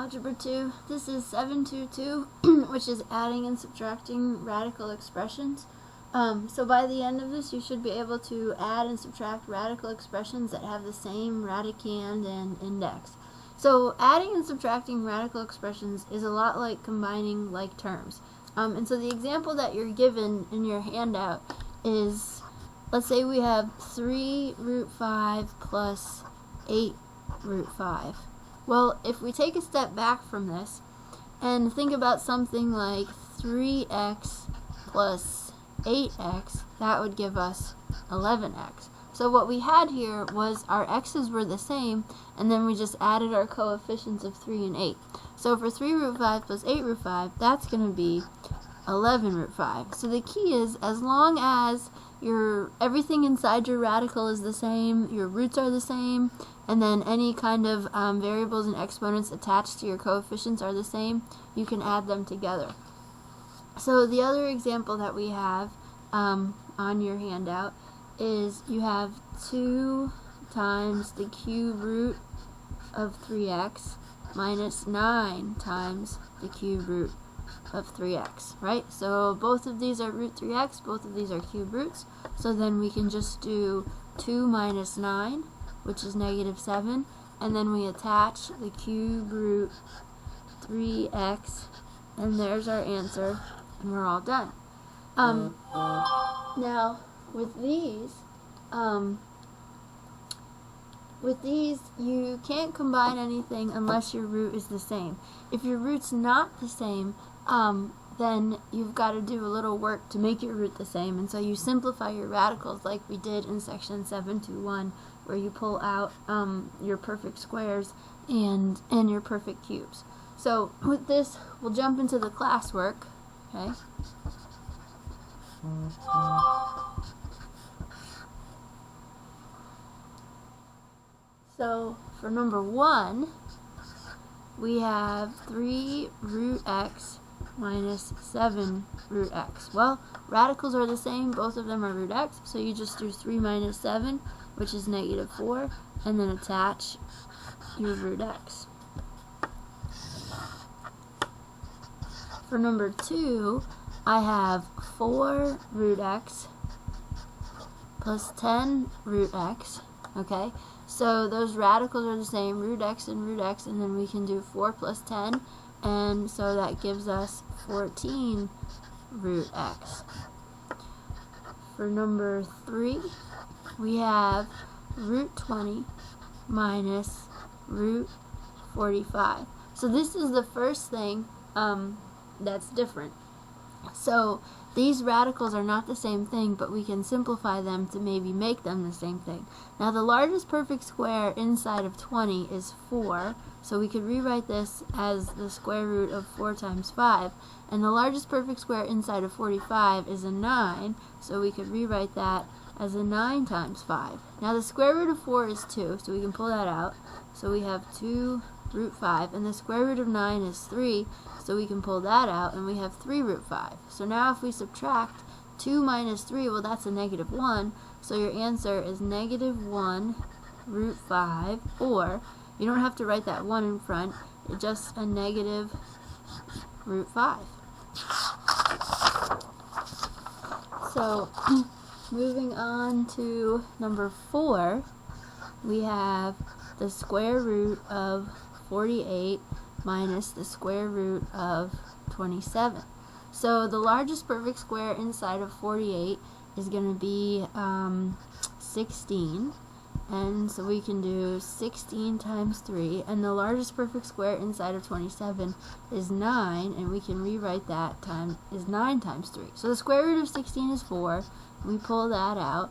Algebra 2. This is 722, which is adding and subtracting radical expressions. So by the end of this, you should be able to add and subtract radical expressions that have the same radicand and index. So adding and subtracting radical expressions is a lot like combining like terms. And so the example that you're given in your handout is, let's say we have 3 root 5 plus 8 root 5. Well, if we take a step back from this and think about something like 3x plus 8x, that would give us 11x. So what we had here was our x's were the same, and then we just added our coefficients of 3 and 8. So for 3 root 5 plus 8 root 5, that's going to be 11 root 5. So the key is, as long as everything inside your radical is the same, your roots are the same, and then any kind of variables and exponents attached to your coefficients are the same, you can add them together. So the other example that we have on your handout is you have 2 times the cube root of 3x minus 9 times the cube root of 3x, right? So both of these are root 3x, both of these are cube roots, so then we can just do 2 minus 9, which is negative 7, and then we attach the cube root 3x, and there's our answer, and we're all done. Now, with these, you can't combine anything unless your root is the same. If your root's not the same, then you've got to do a little work to make your root the same, and so you simplify your radicals like we did in section 721, where you pull out your perfect squares and your perfect cubes. So with this, we'll jump into the classwork, okay? So for number 1, we have 3 root x minus 7 root x. Well, radicals are the same, both of them are root x, so you just do 3 minus 7, which is negative 4, and then attach your root x. For number 2, I have 4 root x plus 10 root x, okay? So those radicals are the same, root x, and then we can do 4 plus 10, and so that gives us 14 root x. For number 3, we have root 20 minus root 45. So this is the first thing that's different. So these radicals are not the same thing, but we can simplify them to maybe make them the same thing. Now the largest perfect square inside of 20 is 4, so we could rewrite this as the square root of 4 times 5. And the largest perfect square inside of 45 is a 9, so we could rewrite that as a 9 times 5. Now the square root of 4 is 2, so we can pull that out. So we have 2 root 5, and the square root of 9 is 3, so we can pull that out, and we have 3 root 5. So now if we subtract 2 minus 3, well, that's a negative 1, so your answer is negative 1 root 5, or you don't have to write that 1 in front, it's just a negative root 5. So moving on to number 4, we have the square root of 48 minus the square root of 27. So the largest perfect square inside of 48 is going to be 16, and so we can do 16 times 3, and the largest perfect square inside of 27 is 9, and we can rewrite that is 9 times 3. So the square root of 16 is 4, we pull that out,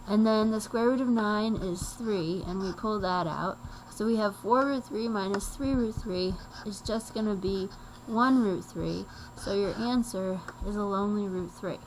and then the square root of 9 is 3, and we pull that out. So we have 4 root 3 minus 3 root 3 is just going to be 1 root 3, so your answer is a lonely root 3.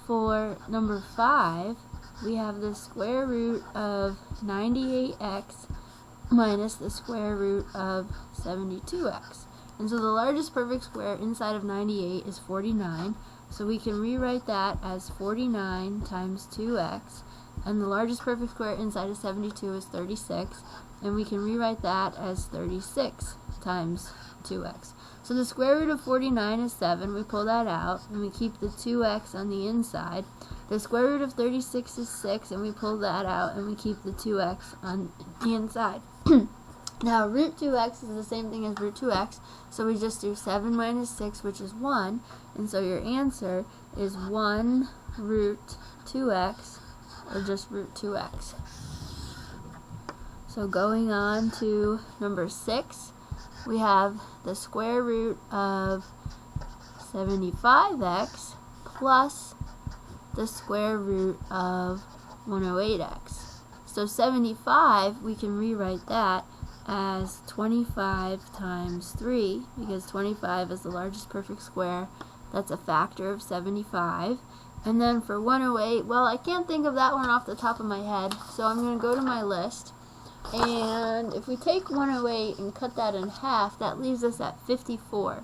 For number 5, we have the square root of 98x minus the square root of 72x. And so the largest perfect square inside of 98 is 49, so we can rewrite that as 49 times 2x, and the largest perfect square inside of 72 is 36, and we can rewrite that as 36 times 2x. So the square root of 49 is 7. We pull that out, and we keep the 2x on the inside. The square root of 36 is 6, and we pull that out, and we keep the 2x on the inside. Now, root 2x is the same thing as root 2x, so we just do 7 minus 6, which is 1, and so your answer is 1 root 2x, or just root 2x. So going on to number 6, we have the square root of 75x plus the square root of 108x. So 75, we can rewrite that as 25 times 3, because 25 is the largest perfect square. That's a factor of 75. And then for 108, well, I can't think of that one off the top of my head, so I'm going to go to my list. And if we take 108 and cut that in half, that leaves us at 54.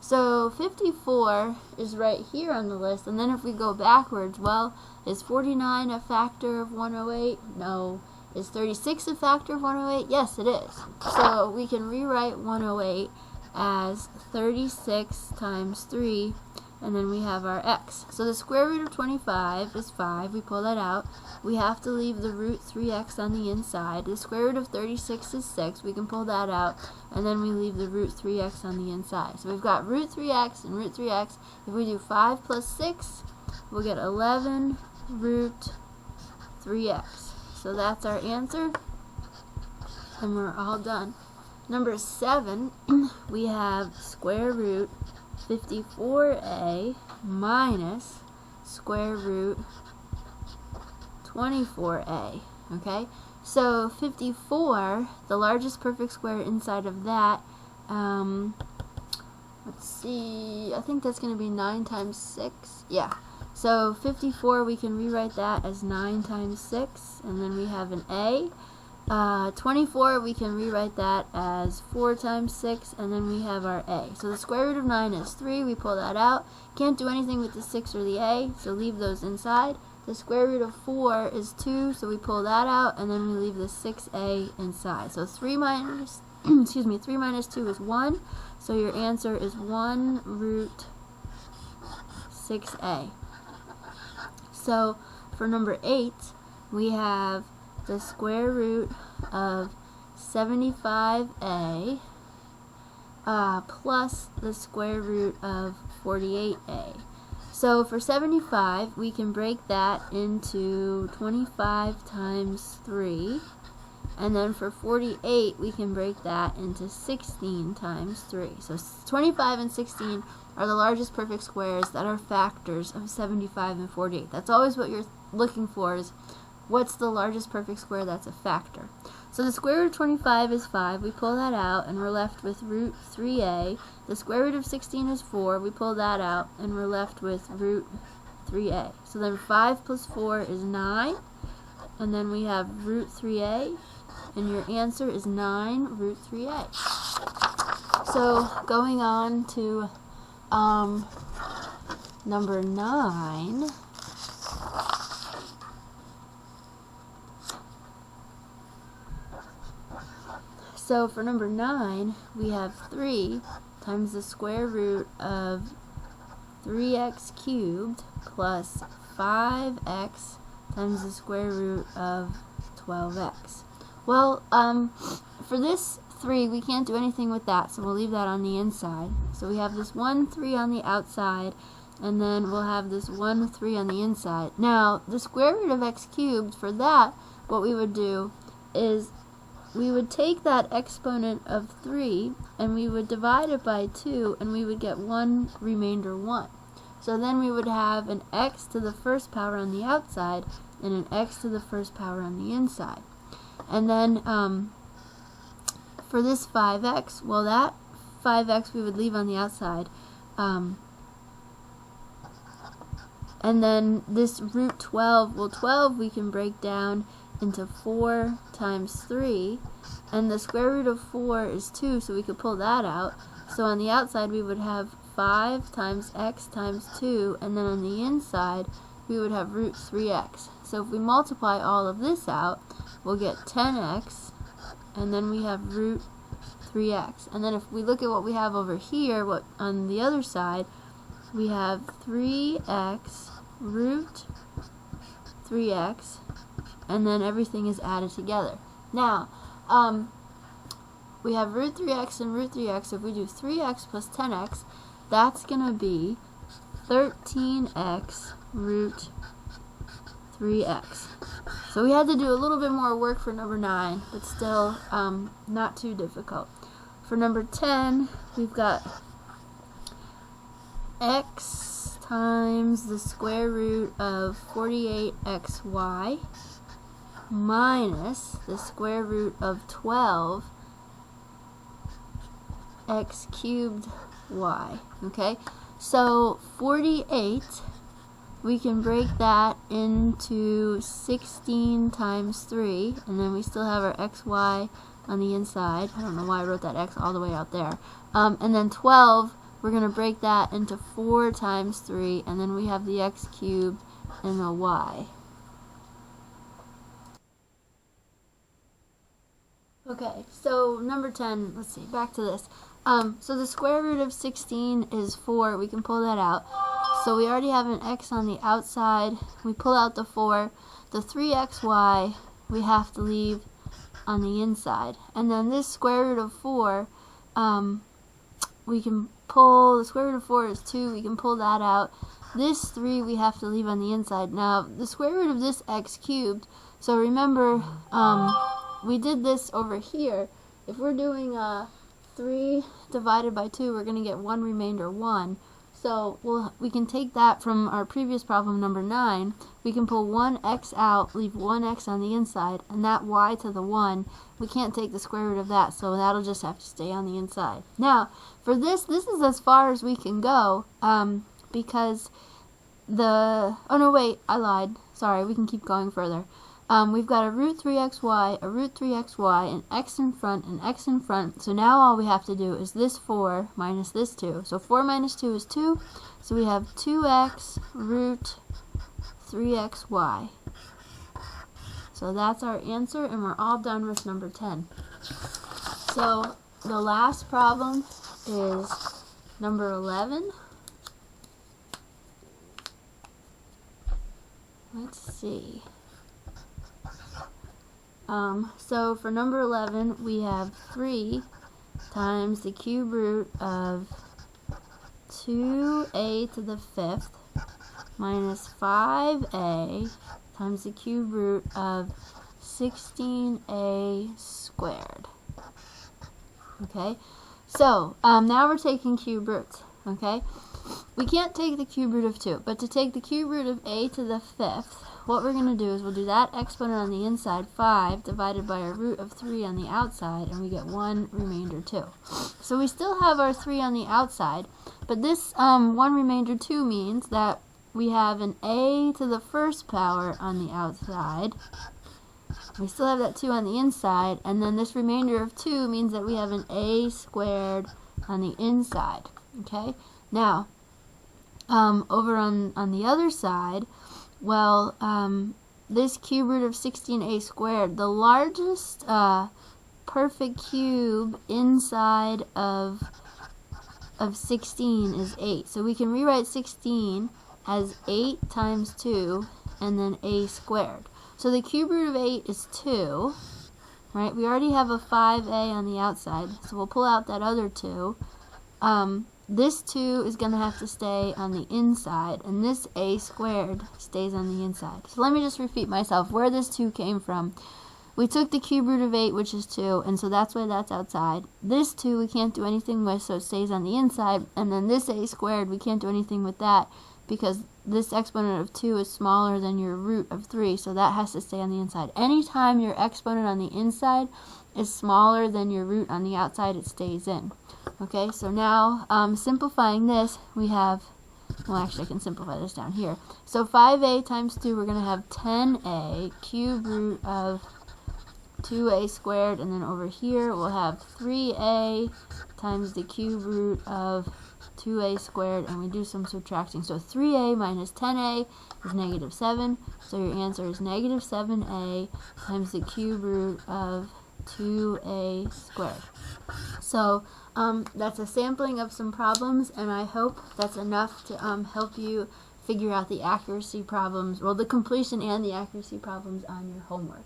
So 54 is right here on the list, and then if we go backwards, well, is 49 a factor of 108? No. Is 36 a factor of 108? Yes, it is. So we can rewrite 108 as 36 times 3, and then we have our x. So the square root of 25 is 5. We pull that out. We have to leave the root 3x on the inside. The square root of 36 is 6. We can pull that out, and then we leave the root 3x on the inside. So we've got root 3x and root 3x. If we do 5 plus 6, we'll get 11 root 3x. So that's our answer, and we're all done. Number 7, we have square root 54a minus square root 24a. Okay, so 54, the largest perfect square inside of that, let's see, I think that's going to be 9 times 6. Yeah. So 54, we can rewrite that as 9 times 6, and then we have an a. 24, we can rewrite that as 4 times 6, and then we have our a. So the square root of 9 is 3. We pull that out. Can't do anything with the 6 or the a, so leave those inside. The square root of 4 is 2, so we pull that out, and then we leave the 6a inside. So 3 minus 2 is 1, so your answer is 1 root 6a. So for number 8, we have the square root of 75a plus the square root of 48a. So for 75, we can break that into 25 times 3. And then for 48, we can break that into 16 times 3. So 25 and 16 are the largest perfect squares that are factors of 75 and 48. That's always what you're looking for, is what's the largest perfect square that's a factor. So the square root of 25 is 5. We pull that out, and we're left with root 3a. The square root of 16 is 4. We pull that out, and we're left with root 3a. So then 5 plus 4 is 9. And then we have root 3a. And your answer is 9 root 3a. So going on to number 9. So for number 9, we have 3 times the square root of 3x cubed plus 5x times the square root of 12x. Well, for this 3, we can't do anything with that, so we'll leave that on the inside. So we have this 1 3 on the outside, and then we'll have this 1 3 on the inside. Now, the square root of x cubed, for that, what we would do is we would take that exponent of 3, and we would divide it by 2, and we would get 1 remainder 1. So then we would have an x to the first power on the outside, and an x to the first power on the inside. And then for this 5x, well, that 5x we would leave on the outside. And then this root 12, well, 12 we can break down into 4 times 3. And the square root of 4 is 2, so we could pull that out. So on the outside we would have 5 times x times 2. And then on the inside we would have root 3x. So if we multiply all of this out, we'll get 10x, and then we have root 3x. And then if we look at what we have over here, what on the other side, we have 3x root 3x, and then everything is added together. Now, we have root 3x and root 3x. If we do 3x plus 10x, that's going to be 13x root 3x. So we had to do a little bit more work for number 9, but still not too difficult. For number 10, we've got x times the square root of 48xy minus the square root of 12 x cubed y. Okay, so 48, we can break that into 16 times 3, and then we still have our xy on the inside. I don't know why I wrote that x all the way out there. And then 12, we're going to break that into 4 times 3, and then we have the x cubed and the y. Okay, so number 10, let's see, back to this. So the square root of 16 is 4. We can pull that out. So we already have an x on the outside. We pull out the 4. The 3xy we have to leave on the inside. And then this square root of 4, we can pull, the square root of 4 is 2. We can pull that out. This 3 we have to leave on the inside. Now, the square root of this x cubed, so remember, we did this over here. If we're doing 3 divided by 2, we're going to get 1 remainder 1. So we can take that from our previous problem, number 9. We can pull 1x out, leave 1x on the inside, and that y to the 1, we can't take the square root of that, so that'll just have to stay on the inside. Now, for this is as far as we can go, because oh no, wait, I lied. Sorry, we can keep going further. We've got a root 3xy, a root 3xy, an x in front, an x in front. So now all we have to do is this 4 minus this 2. So 4 minus 2 is 2. So we have 2x root 3xy. So that's our answer, and we're all done with number 10. So the last problem is number 11. Let's see. So for number 11, we have 3 times the cube root of 2a to the 5th minus 5a times the cube root of 16a squared. Okay, so now we're taking cube roots. Okay, we can't take the cube root of 2, but to take the cube root of a to the 5th, what we're going to do is we'll do that exponent on the inside, 5, divided by our root of 3 on the outside, and we get 1 remainder 2. So we still have our 3 on the outside, but this 1 remainder 2 means that we have an a to the first power on the outside. We still have that 2 on the inside, and then this remainder of 2 means that we have an a squared on the inside. Okay? Now, over on the other side, well, this cube root of 16a squared, the largest perfect cube inside of 16 is 8. So we can rewrite 16 as 8 times 2 and then a squared. So the cube root of 8 is 2, right? We already have a 5a on the outside, so we'll pull out that other 2. This 2 is going to have to stay on the inside, and this a squared stays on the inside. So let me just repeat myself where this 2 came from. We took the cube root of 8, which is 2, and so that's why that's outside. This 2 we can't do anything with, so it stays on the inside, and then this a squared, we can't do anything with that because this exponent of 2 is smaller than your root of 3, so that has to stay on the inside. Anytime your exponent on the inside is smaller than your root on the outside, it stays in. Okay, so now simplifying this, we have, well, actually I can simplify this down here. So 5a times 2, we're going to have 10a cube root of 2a squared, and then over here we'll have 3a times the cube root of 2a squared, and we do some subtracting. So 3a minus 10a is negative 7, so your answer is negative 7a times the cube root of 2a squared. So that's a sampling of some problems, and I hope that's enough to help you figure out the accuracy problems, well, the completion and the accuracy problems on your homework.